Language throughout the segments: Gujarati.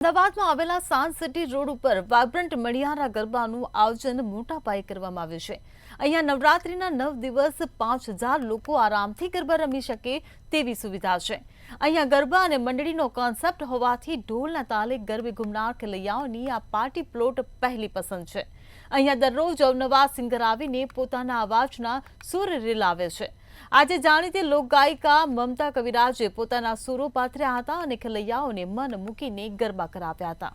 અમદાવાદમાં આવેલા સાયન્સ સિટી રોડ ઉપર વાઇબ્રન્ટ મણિયારા ગરબાનું આયોજન મોટા પાયે કરવામાં આવ્યું છે। અહીંયા નવરાત્રીના 9 દિવસ 5000 લોકો આરામથી ગરબા રમી શકે તેવી સુવિધા છે। અહીંયા ગરબા અને મંડળીનો કોન્સેપ્ટ હોવાથી ઢોલના તાલે ગરબે ઘૂમનાર ખેલૈયાઓની આ પાર્ટી પ્લોટ પહેલી પસંદ છે। અહીંયા દરરોજ અવનવા સિંગર આવીને પોતાના અવાજના સુર રેલાવે છે। આજે જાણીતી લોકગાયિકા મમતા કવિરાજે પોતાના સુરો પાથર્યા હતા અને ખેલૈયાઓને મન મૂકીને ગરબા કરાવ્યા હતા।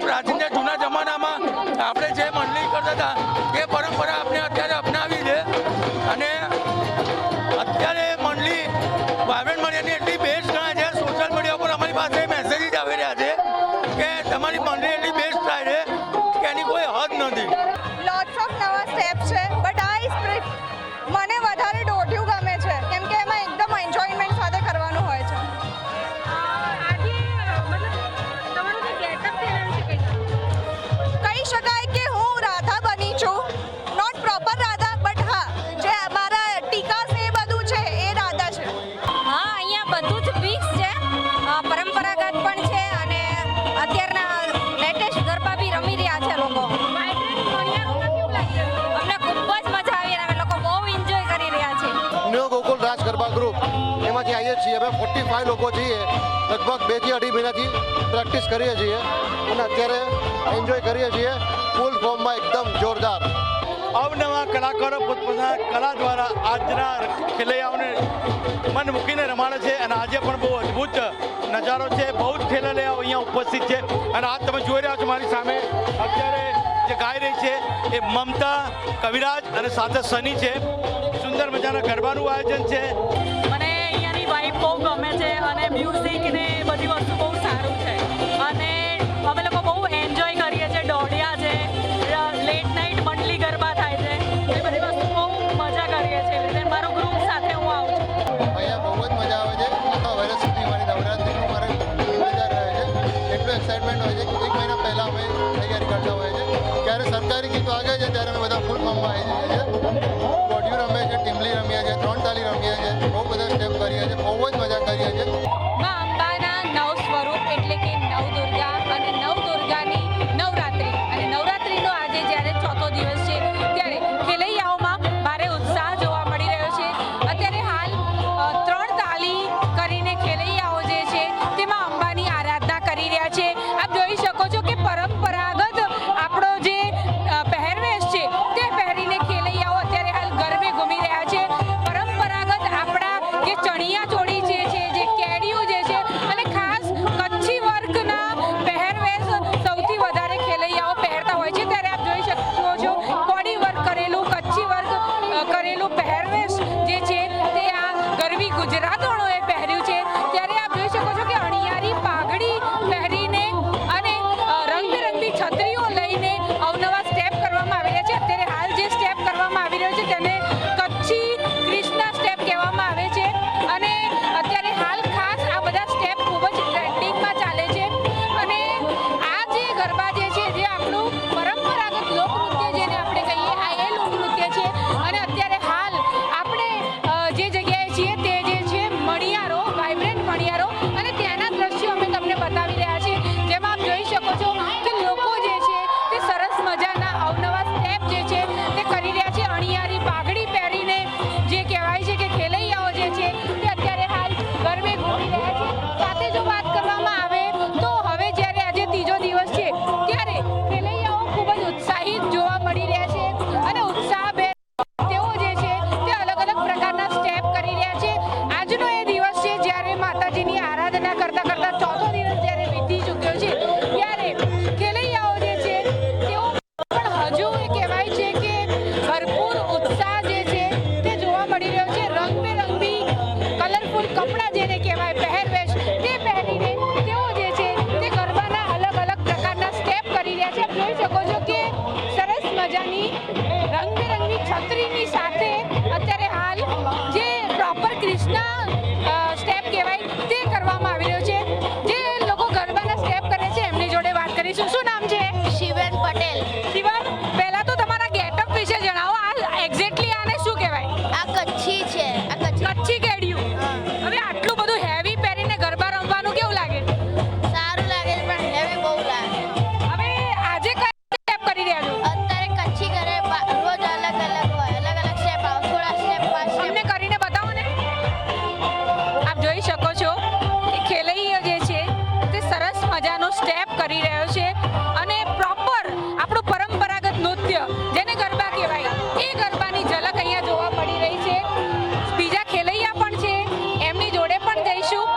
પ્રાચીન જૂના જમાનામાં આપણે જે મંડળી કરતા હતા એ પરંપરા આપણે અત્યારે અપનાવી છે અને અત્યારે મંડળી વાઇબ્રન્ટ મંડળીની એટલી બેસ્ટ ગણાય છે। સોશિયલ મીડિયા પર અમારી પાસે મેસેજીસ આવી રહ્યા છે કે તમારી મંડળી એટલી બેસ્ટ થાય છે કે એની કોઈ હદ નથી। લોટ્સ ઓફ નવા સ્ટેપ્સ છે બટ મને વધારે દોઢિયું ગમે છે કેમ કે એમાં એકદમ એન્જોયમેન્ટ સાથે કરવાનું હોય છે। કહી શકાય કે હું રાધા બની છું, નોટ પ્રોપર રાધા બટ હા જે અમારા ટીકા છે એ બધું છે એ રાધા છે। હા, અહીંયા બધું જ ફિક્સ છે, પરંપરાગત પણ છે અને અત્યારના લેટેસ્ટ ગરબા બી રમી રહ્યા છે લોકો। અમને ખૂબ જ મજા આવી અને અમે લોકો બહુ એન્જોય કરી રહ્યા છીએ। ન્યૂ ગોકુલ રાજ ગરબા ગ્રુપ એમાંથી આવીએ છીએ। અમે 45 લોકો છીએ, લગભગ 2 થી 2.5 મહિનાથી પ્રેક્ટિસ કરીએ છીએ અને અત્યારે એન્જોય કરીએ છીએ ફૂલ ફોર્મમાં, એકદમ જોરદાર। અવનવા કલાકારો પોતપોતાના કલા દ્વારા આજના ખેલૈયાઓને મન મૂકીને રમાડે છે અને આજે પણ બહુ અદ્ભુત નજારો છે। બહુ જ ખેલૈયાઓ અહીંયા ઉપસ્થિત છે અને આજ તમે જોઈ રહ્યા છો મારી સામે અત્યારે જે ગાઈ રહી છે એ મમતા કવિરાજ અને સાથે સની છે। સુંદર મજાના ગરબાનું આયોજન છે। મને અહીંયાની વાઇબ બહુ ગમે છે અને મ્યુઝિક ને બધી વસ્તુ બહુ સારું છે અને અમે લોકો બહુ એન્જોય કરીએ છીએ। દોઢિયા છે, લેટ નાઇટ મંડળી ગરબા થાય છે, એ બધી વસ્તુ બહુ મજા કરીએ છીએ। એવી રીતે મારો ગ્રુપ સાથે હું આવું છું। અહીંયા બહુ જ મજા આવે છે। આખા વર્ષ સુધી મારી નવરાત્રિનું મારે મજા રહે છે, એટલું એક્સાઇટમેન્ટ હોય છે કે 1 મહિના પહેલાં અમે તૈયારી કરતા હોઈએ છીએ। જ્યારે સરકારી ગીતો આગળ છે ત્યારે અમે બધા ફૂલ ફોર્મમાં આવી જઈએ છીએ। બોડિયું રમીએ છીએ, ટીમલી રમીએ છીએ, 3 તાલી રમીએ છીએ, બહુ બધા સ્ટેપ કરીએ છીએ, બહુ જ મજા કરીએ છીએ। માં અંબાના 9 સ્વરૂપ એટલે કે નવદુર્ગા અને નવદુર્ગાની નવરાત્રી અને નવરાત્રીનો આજે જ્યારે 4થો દિવસ છે ત્યારે ખેલૈયાઓમાં ભારે ઉત્સાહ જોવા મળી રહ્યો છે। અત્યારે હાલ 3 તાલી કરીને ખેલૈયાઓ જે છે તેમાં અંબાની આરાધના કરી રહ્યા છે। આપ જોઈ શકો છો કે પરંપરાગત આપણો જે પહેરવેશ છે તે પહેરીને ખેલૈયાઓ અત્યારે હાલ ગરબે ઘૂમી રહ્યા છે। પરંપરાગત આપણા જે ચણિયા ચોળી જે છે, જે કેડિયું જે છે અને ખાસ કચ્છી વર્કના પહેરવેશ સૌથી વધારે ખેલૈયાઓ પહેરતા હોય છે। ત્યારે આપ જોઈ શકો છો કોડી વર્ક કરેલું, કચ્છી વર્ક કરેલું પહેરવેશ જે છે તે આ ગરવી ગુજરાતોએ પહેર્યું છે। ત્યારે આપ જોઈ શકો છો કે અણિયારી પાઘડી પહેરીને અને રંગબેરંગી છત્રીઓ લઈને અવનવા સ્ટેપ કરવામાં આવી રહ્યા છે। અત્યારે હાલ જે સ્ટેપ કરવામાં આવી રહ્યો છે તેને કચ્છી ક્રિષ્ના સ્ટેપ કહેવામાં આવે છે અને અત્યારે હાલ ખાસ આ બધા સ્ટેપ ખૂબ જ ટ્રેન્ડિંગમાં ચાલે છે અને આ જે ગરબા જે છે જે આપણું પરંપરાગત લોકનૃત્ય જેને આપણે કહીએ આ એ લોકનૃત્ય છે અને અત્યારે હાલ આપણે જે જગ્યાએ છીએ તે જે છે મણિયારો, વાઇબ્રન્ટ મણિયારો અને ત્યાંના દ્રશ્યો અમે તમને બતાવી રહ્યા છીએ, જેમાં આપ જોઈ શકો છો કે લોકો જે છે તે સરસ મજાના અવનવા સ્ટેપ જે છે તે કરી રહ્યા છે। અણિયારી પાઘડી પહેરીને જે કહેવાય છે કે ખેલૈયાઓ જે છે તે અત્યારે હાલ ગરબે ઘૂમી રહ્યા છે। સાથે જો વાત કરવામાં આવે તો હવે જ્યારે આજે 3જો દિવસ છે ત્યારે ખેલૈયાઓ ખૂબ જ ઉત્સાહિત જોવા મળી રહ્યા છે અને ઉત્સાહભેર તેઓ જે છે તે અલગ અલગ પ્રકારના સ્ટેપ કરી રહ્યા છે। આજનો એ દિવસ છે જ્યારે માતાજીની આરાધના કરતા કરતા 4થો દિવસ જ્યારે વીતી ચૂક્યો છે ત્યારે ખેલૈયાઓ જે છે તેઓ પણ હજુ એ કહેવાય છે કે ભરપૂર ઉત્સાહ જે છે તે જોવા મળી રહ્યો છે। રંગબેરંગી કલરફુલ કપડાં જેને કહેવાય પહેરવેશ તે પહેરીને તેઓ જે છે તે ગરબાના અલગ અલગ પ્રકારના સ્ટેપ કરી રહ્યા છે। આપ જોઈ શકો છો કે સરસ મજાની રંગબેરંગી છત્રીની સાથે અત્યારે હાલ જે પ્રોપર ક્રિષ્ના સ્ટેપ કહેવાય તે કરવામાં આવી રહ્યો છે। જે લોકો ગરબાના સ્ટેપ કરે છે એમની જોડે વાત કરીશું। શું નામ છે? શિવન પટેલ। શિવમ, પહેલા તો તમારા ગેટઅપ વિશે જણાવો। આ એક્ઝેક્ટલી આને શું કહેવાય? આ કચ્છી છે, આ કચ્છી કેડિયું। હવે આટલું બધું હેવી પણ જઈશું